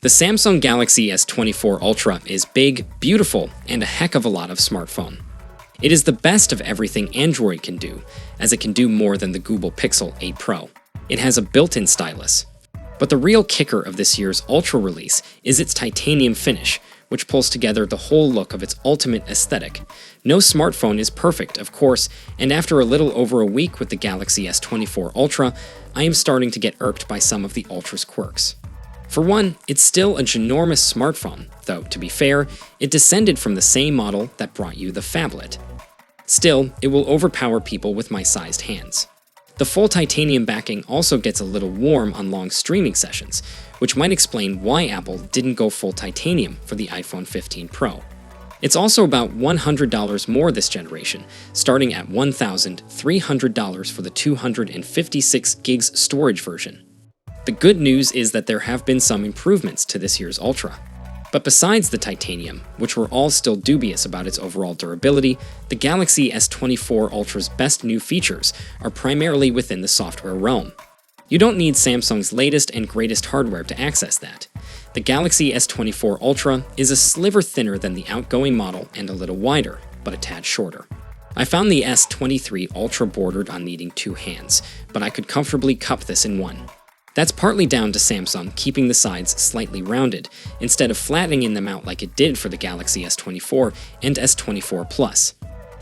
The Samsung Galaxy S24 Ultra is big, beautiful, and a heck of a lot of smartphone. It is the best of everything Android can do, as it can do more than the Google Pixel 8 Pro. It has a built-in stylus. But the real kicker of this year's Ultra release is its titanium finish, which pulls together the whole look of its ultimate aesthetic. No smartphone is perfect, of course, and after a little over a week with the Galaxy S24 Ultra, I am starting to get irked by some of the Ultra's quirks. For one, it's still a ginormous smartphone, though, to be fair, it descended from the same model that brought you the phablet. Still, it will overpower people with my sized hands. The full titanium backing also gets a little warm on long streaming sessions, which might explain why Apple didn't go full titanium for the iPhone 15 Pro. It's also about $100 more this generation, starting at $1,300 for the 256 gigs storage version. The good news is that there have been some improvements to this year's Ultra. But besides the titanium, which we're all still dubious about its overall durability, the Galaxy S24 Ultra's best new features are primarily within the software realm. You don't need Samsung's latest and greatest hardware to access that. The Galaxy S24 Ultra is a sliver thinner than the outgoing model and a little wider, but a tad shorter. I found the S23 Ultra bordered on needing two hands, but I could comfortably cup this in one. That's partly down to Samsung keeping the sides slightly rounded, instead of flattening them out like it did for the Galaxy S24 and S24 Plus.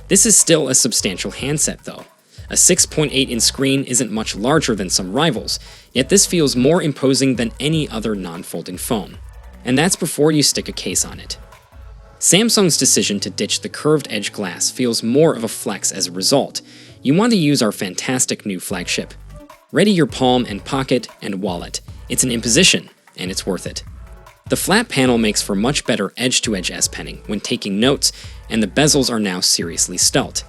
This is still a substantial handset though. A 6.8-inch screen isn't much larger than some rivals, yet this feels more imposing than any other non-folding phone. And that's before you stick a case on it. Samsung's decision to ditch the curved edge glass feels more of a flex as a result. You want to use our fantastic new flagship. Ready your palm and pocket and wallet. It's an imposition, and it's worth it. The flat panel makes for much better edge-to-edge S penning when taking notes, and the bezels are now seriously stealth.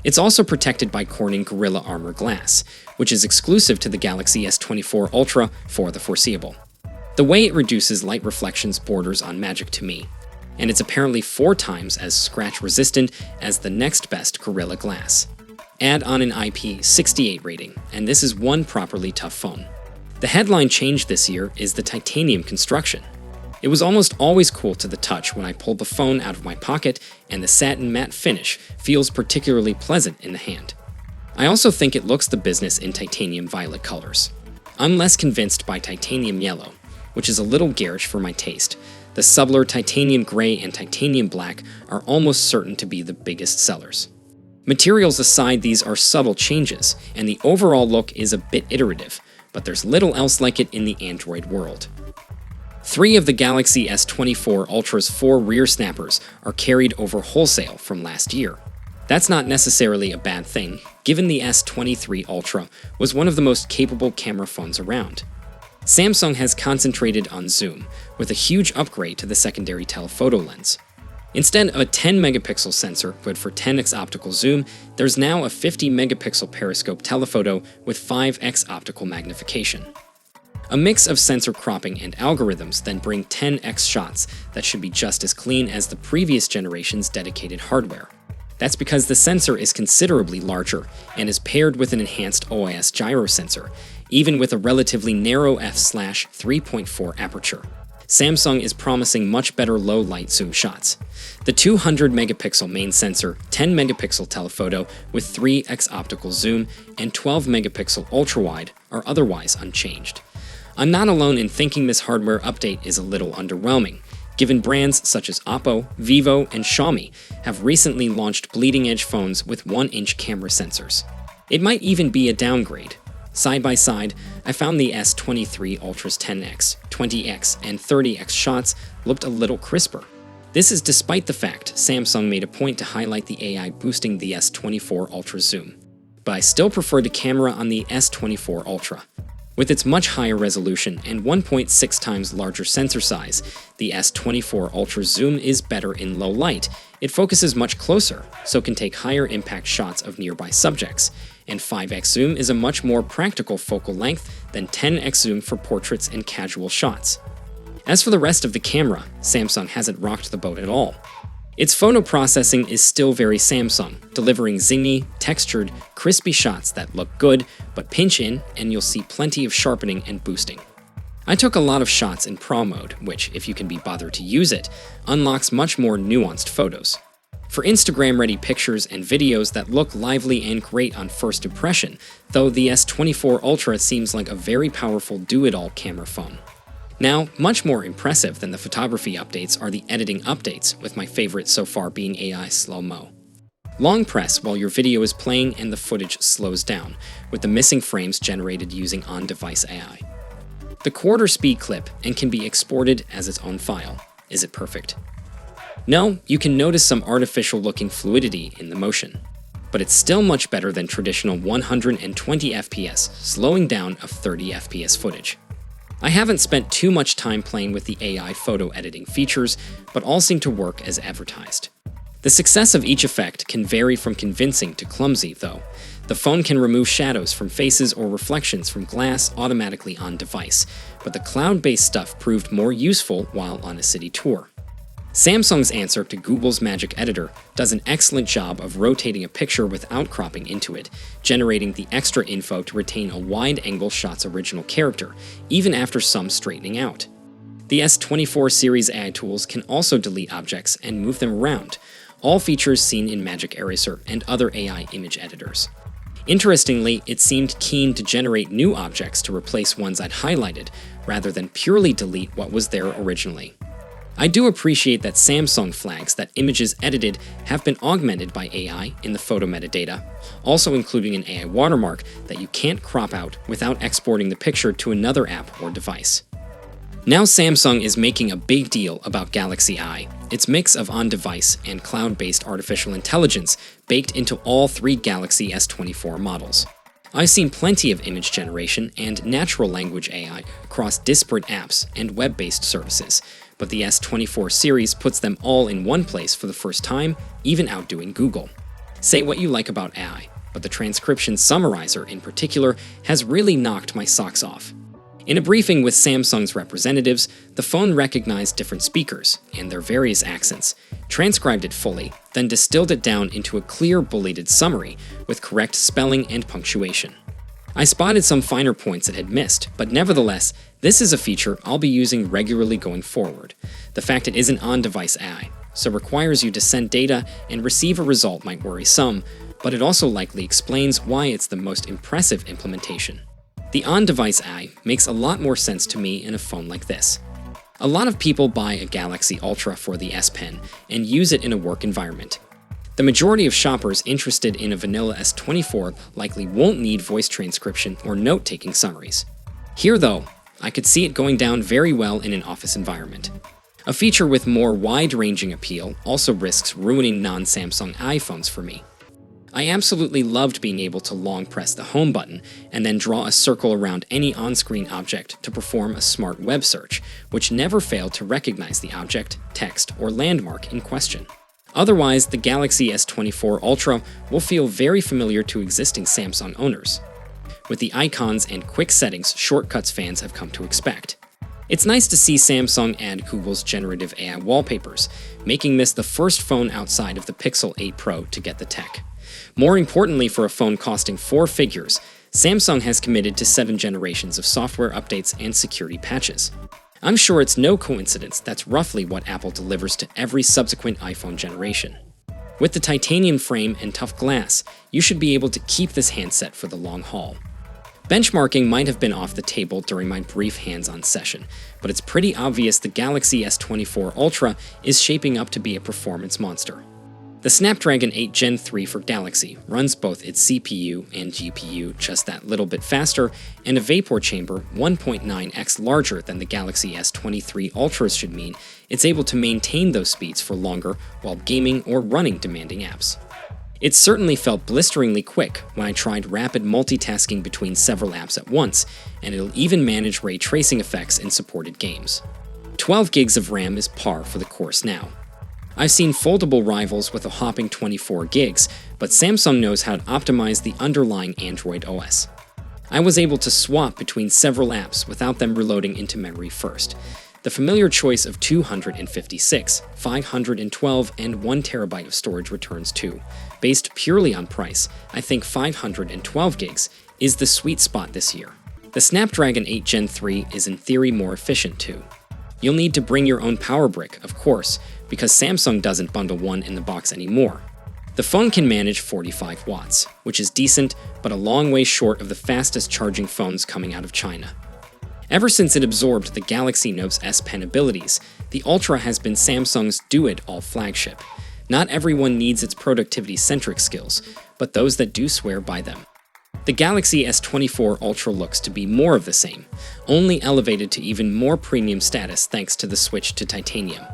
It's also protected by Corning Gorilla Armor Glass, which is exclusive to the Galaxy S24 Ultra for the foreseeable. The way it reduces light reflections borders on magic to me, and it's apparently 4 times as scratch-resistant as the next best Gorilla Glass. Add on an IP68 rating, and this is one properly tough phone. The headline change this year is the titanium construction. It was almost always cool to the touch when I pulled the phone out of my pocket, and the satin matte finish feels particularly pleasant in the hand. I also think it looks the business in titanium violet colors. I'm less convinced by titanium yellow, which is a little garish for my taste. The subtler titanium gray and titanium black are almost certain to be the biggest sellers. Materials aside, these are subtle changes, and the overall look is a bit iterative, but there's little else like it in the Android world. 3 of the Galaxy S24 Ultra's 4 rear snappers are carried over wholesale from last year. That's not necessarily a bad thing, given the S23 Ultra was one of the most capable camera phones around. Samsung has concentrated on zoom, with a huge upgrade to the secondary telephoto lens. Instead of a 10-megapixel sensor good for 10x optical zoom, there's now a 50-megapixel periscope telephoto with 5x optical magnification. A mix of sensor cropping and algorithms then bring 10x shots that should be just as clean as the previous generation's dedicated hardware. That's because the sensor is considerably larger and is paired with an enhanced OIS gyro sensor, even with a relatively narrow f/3.4 aperture. Samsung is promising much better low-light zoom shots. The 200-megapixel main sensor, 10-megapixel telephoto with 3x optical zoom, and 12-megapixel ultra-wide are otherwise unchanged. I'm not alone in thinking this hardware update is a little underwhelming, given brands such as Oppo, Vivo, and Xiaomi have recently launched bleeding-edge phones with 1-inch camera sensors. It might even be a downgrade. Side by side, I found the S23 Ultra's 10x, 20x, and 30x shots looked a little crisper. This is despite the fact Samsung made a point to highlight the AI boosting the S24 Ultra zoom. But I still prefer the camera on the S24 Ultra. With its much higher resolution and 1.6 times larger sensor size, the S24 Ultra zoom is better in low light. It focuses much closer, so can take higher impact shots of nearby subjects, and 5x zoom is a much more practical focal length than 10x zoom for portraits and casual shots. As for the rest of the camera, Samsung hasn't rocked the boat at all. Its photo processing is still very Samsung, delivering zingy, textured, crispy shots that look good, but pinch in and you'll see plenty of sharpening and boosting. I took a lot of shots in Pro mode, which, if you can be bothered to use it, unlocks much more nuanced photos. For Instagram-ready pictures and videos that look lively and great on first impression, though the S24 Ultra seems like a very powerful do-it-all camera phone. Now, much more impressive than the photography updates are the editing updates, with my favorite so far being AI slow-mo. Long press while your video is playing and the footage slows down, with the missing frames generated using on-device AI. The quarter speed clip and can be exported as its own file. Is it perfect? No, you can notice some artificial-looking fluidity in the motion. But it's still much better than traditional 120 FPS, slowing down of 30 FPS footage. I haven't spent too much time playing with the AI photo editing features, but all seem to work as advertised. The success of each effect can vary from convincing to clumsy, though. The phone can remove shadows from faces or reflections from glass automatically on device, but the cloud-based stuff proved more useful while on a city tour. Samsung's answer to Google's Magic Editor does an excellent job of rotating a picture without cropping into it, generating the extra info to retain a wide-angle shot's original character, even after some straightening out. The S24 series AI tools can also delete objects and move them around, all features seen in Magic Eraser and other AI image editors. Interestingly, it seemed keen to generate new objects to replace ones I'd highlighted, rather than purely delete what was there originally. I do appreciate that Samsung flags that images edited have been augmented by AI in the photo metadata, also including an AI watermark that you can't crop out without exporting the picture to another app or device. Now Samsung is making a big deal about Galaxy I, its mix of on-device and cloud-based artificial intelligence baked into all three Galaxy S24 models. I've seen plenty of image generation and natural language AI across disparate apps and web-based services, but the S24 series puts them all in one place for the first time, even outdoing Google. Say what you like about AI, but the transcription summarizer in particular has really knocked my socks off. In a briefing with Samsung's representatives, the phone recognized different speakers and their various accents, transcribed it fully, then distilled it down into a clear bulleted summary with correct spelling and punctuation. I spotted some finer points it had missed, but nevertheless, this is a feature I'll be using regularly going forward. The fact it isn't on-device AI, so requires you to send data and receive a result might worry some, but it also likely explains why it's the most impressive implementation. The on-device AI makes a lot more sense to me in a phone like this. A lot of people buy a Galaxy Ultra for the S Pen and use it in a work environment. The majority of shoppers interested in a vanilla S24 likely won't need voice transcription or note-taking summaries. Here, though, I could see it going down very well in an office environment. A feature with more wide-ranging appeal also risks ruining non-Samsung iPhones for me. I absolutely loved being able to long press the home button and then draw a circle around any on-screen object to perform a smart web search, which never failed to recognize the object, text, or landmark in question. Otherwise, the Galaxy S24 Ultra will feel very familiar to existing Samsung owners, with the icons and quick settings shortcuts fans have come to expect. It's nice to see Samsung add Google's generative AI wallpapers, making this the first phone outside of the Pixel 8 Pro to get the tech. More importantly, for a phone costing 4 figures, Samsung has committed to 7 generations of software updates and security patches. I'm sure it's no coincidence that's roughly what Apple delivers to every subsequent iPhone generation. With the titanium frame and tough glass, you should be able to keep this handset for the long haul. Benchmarking might have been off the table during my brief hands-on session, but it's pretty obvious the Galaxy S24 Ultra is shaping up to be a performance monster. The Snapdragon 8 Gen 3 for Galaxy runs both its CPU and GPU just that little bit faster, and a vapor chamber 1.9x larger than the Galaxy S23 Ultras should mean it's able to maintain those speeds for longer while gaming or running demanding apps. It certainly felt blisteringly quick when I tried rapid multitasking between several apps at once, and it'll even manage ray tracing effects in supported games. 12 gigs of RAM is par for the course now. I've seen foldable rivals with a hopping 24 gigs, but Samsung knows how to optimize the underlying Android OS. I was able to swap between several apps without them reloading into memory first. The familiar choice of 256, 512, and 1 terabyte of storage returns too. Based purely on price, I think 512 gigs is the sweet spot this year. The Snapdragon 8 Gen 3 is in theory more efficient too. You'll need to bring your own power brick, of course, because Samsung doesn't bundle one in the box anymore. The phone can manage 45 watts, which is decent, but a long way short of the fastest charging phones coming out of China. Ever since it absorbed the Galaxy Note S Pen abilities, the Ultra has been Samsung's do-it-all flagship. Not everyone needs its productivity-centric skills, but those that do swear by them. The Galaxy S24 Ultra looks to be more of the same, only elevated to even more premium status thanks to the switch to titanium.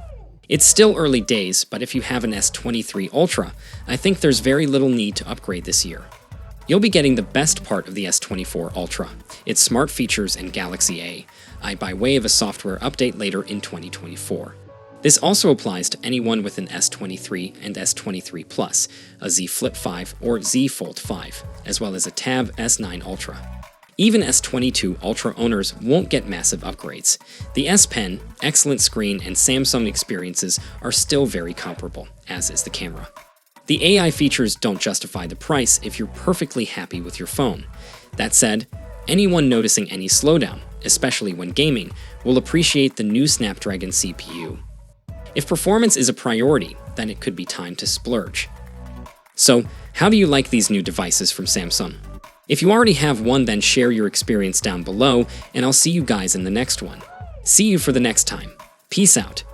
It's still early days, but if you have an S23 Ultra, I think there's very little need to upgrade this year. You'll be getting the best part of the S24 Ultra, its smart features and Galaxy AI by way of a software update later in 2024. This also applies to anyone with an S23 and S23 Plus, a Z Flip 5 or Z Fold 5, as well as a Tab S9 Ultra. Even S22 Ultra owners won't get massive upgrades. The S Pen, excellent screen, and Samsung experiences are still very comparable, as is the camera. The AI features don't justify the price if you're perfectly happy with your phone. That said, anyone noticing any slowdown, especially when gaming, will appreciate the new Snapdragon CPU. If performance is a priority, then it could be time to splurge. So, how do you like these new devices from Samsung? If you already have one, then share your experience down below, and I'll see you guys in the next one. See you for the next time. Peace out.